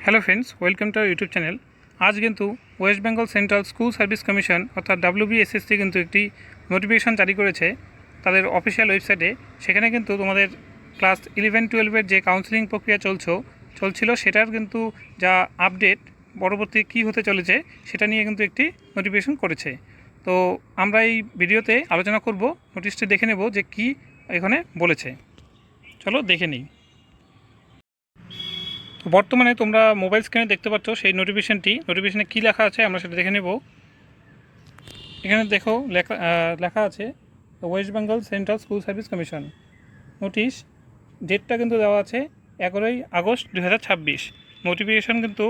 Hello friends, welcome to YouTube channel. আজ কিন্তু West Bengal central school service commission অর্থাৎ WBSSC কিন্তু একটি নোটিফিকেশন জারি করেছে তাদের অফিসিয়াল ওয়েবসাইটে। সেখানে কিন্তু তোমাদের ক্লাস 11-12-এর যে কাউন্সেলিং প্রক্রিয়া চলছিল সেটার কিন্তু যা আপডেট পরবর্তী কী হতে চলেছে সেটা নিয়ে কিন্তু একটি নোটিফিকেশন করেছে। তো আমরা এই ভিডিওতে আলোচনা করব, নোটিশটি দেখে নেব যে কী এখানে বলেছে। চলো দেখে নিই। তো বর্তমানে তোমরা মোবাইল স্ক্রিনে দেখতে পাচ্ছ সেই নোটিফিকেশনে কী লেখা আছে আমরা সেটা দেখে নেব। এখানে দেখো লেখা আছে West Bengal central school service commission notice. ডেটটা কিন্তু দেওয়া আছে 11 আগস্ট 2026। নোটিফিকেশন কিন্তু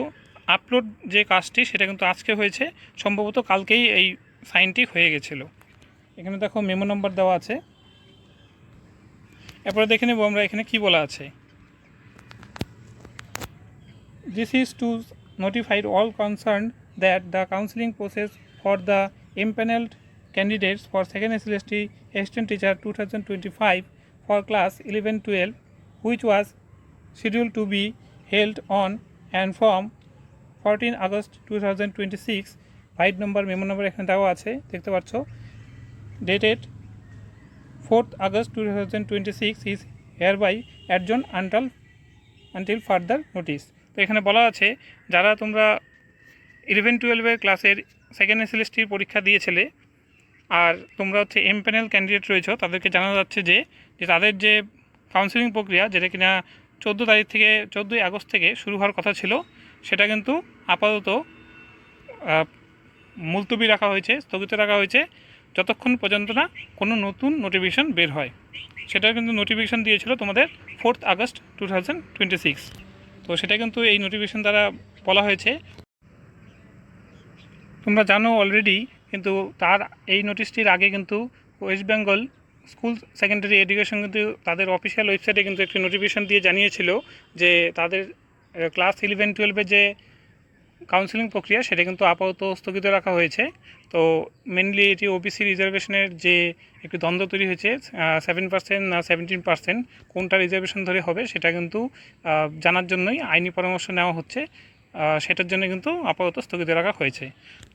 আপলোড যে কাজটি সেটা কিন্তু আজকে হয়েছে, সম্ভবত কালকেই এই সাইনটি হয়ে গেছিলো। এখানে দেখো মেমো নাম্বার দেওয়া আছে। এরপরে দেখে নেব আমরা এখানে কি বলা আছে। This is to notify all concerned that the counseling process for the impaneled candidates for second SLST Assistant Teacher 2025 for class 11-12, which was scheduled to be held on and from 14 August 2026, file number memo number এখানে দেওয়া আছে দেখতে পাচ্ছ, dated 4th August 2026 is hereby adjourned until further notice। তো এখানে বলা আছে যারা তোমরা 11-12 ক্লাসের সেকেন্ড SLSTর পরীক্ষা দিয়েছিলে আর তোমরা হচ্ছে এমপ্যানেল ক্যান্ডিডেট রয়েছে, তাদেরকে জানানো যাচ্ছে যে তাদের যে কাউন্সেলিং প্রক্রিয়া যেটা কিনা 14 আগস্ট থেকে শুরু হওয়ার কথা ছিল সেটা কিন্তু আপাতত মুলতবি রাখা হয়েছে, স্থগিত রাখা হয়েছে যতক্ষণ পর্যন্ত না কোনো নতুন নোটিফিকেশন বের হয়। সেটা কিন্তু নোটিফিকেশন দিয়েছিল তোমাদের 4th আগস্ট 2026। তো সেটা কিন্তু এই নোটিফিকেশন দ্বারা বলা হয়েছে। তোমরা জানো অলরেডি, কিন্তু তার এই নোটিশটির আগে কিন্তু West Bengal school secondary education কিন্তু তাদের অফিসিয়াল ওয়েবসাইটে কিন্তু একটি নোটিফিকেশন দিয়ে জানিয়েছিল যে তাদের ক্লাস 11-12-এর যে কাউন্সেলিং প্রক্রিয়া সেটা কিন্তু আপাতত স্থগিত রাখা হয়েছে। তো মেনলি এটি ওবিসি রিজার্ভেশনের যে একটি দ্বন্দ্ব তৈরি হয়েছে 7% না 17% কোনটা রিজার্ভেশন ধরে হবে সেটা কিন্তু জানার জন্যই আইনি পরামর্শ নেওয়া হচ্ছে, সেটার জন্য কিন্তু আপাতত স্থগিত রাখা হয়েছে।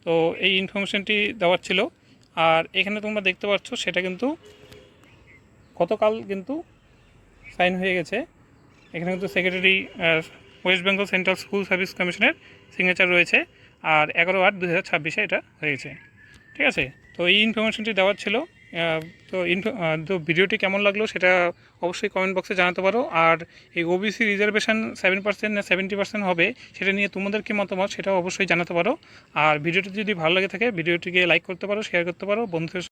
তো এই ইনফরমেশনটি দেওয়ার ছিল। আর এখানে তোমরা দেখতে পাচ্ছ সেটা কিন্তু গতকাল কিন্তু সাইন হয়ে গেছে। এখানে কিন্তু secretary West Bengal central school service কমিশনের সিগনেচার রয়েছে আর 11/8/2026 এটা হয়েছে। ঠিক আছে, তো এই ইনফরমেশনটি দেওয়ার ছিল। তো ভিডিওটি কেমন লাগলো সেটা অবশ্যই কমেন্ট বক্সে জানাতে পারো। আর এই ওবিসি রিজার্ভেশন 7% না 70% হবে সেটা নিয়ে তোমাদের কী মতামত সেটাও অবশ্যই জানাতে পারো। আর ভিডিওটি যদি ভালো লাগে থাকে ভিডিওটিকে লাইক করতে পারো, শেয়ার করতে পারো বন্ধুদের।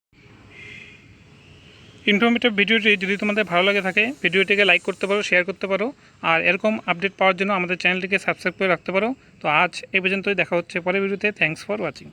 ইনফরমেটিভ ভিডিওটি যদি তোমাদের ভালো লাগে থাকে ভিডিওটিকে লাইক করতে পারো, শেয়ার করতে পারো। আর এরকম আপডেট পাওয়ার জন্য আমাদের চ্যানেলটিকে সাবস্ক্রাইব করে রাখতে পারো। তো আজ এই পর্যন্তই, দেখা হচ্ছে পরের ভিডিওতে। Thanks for watching.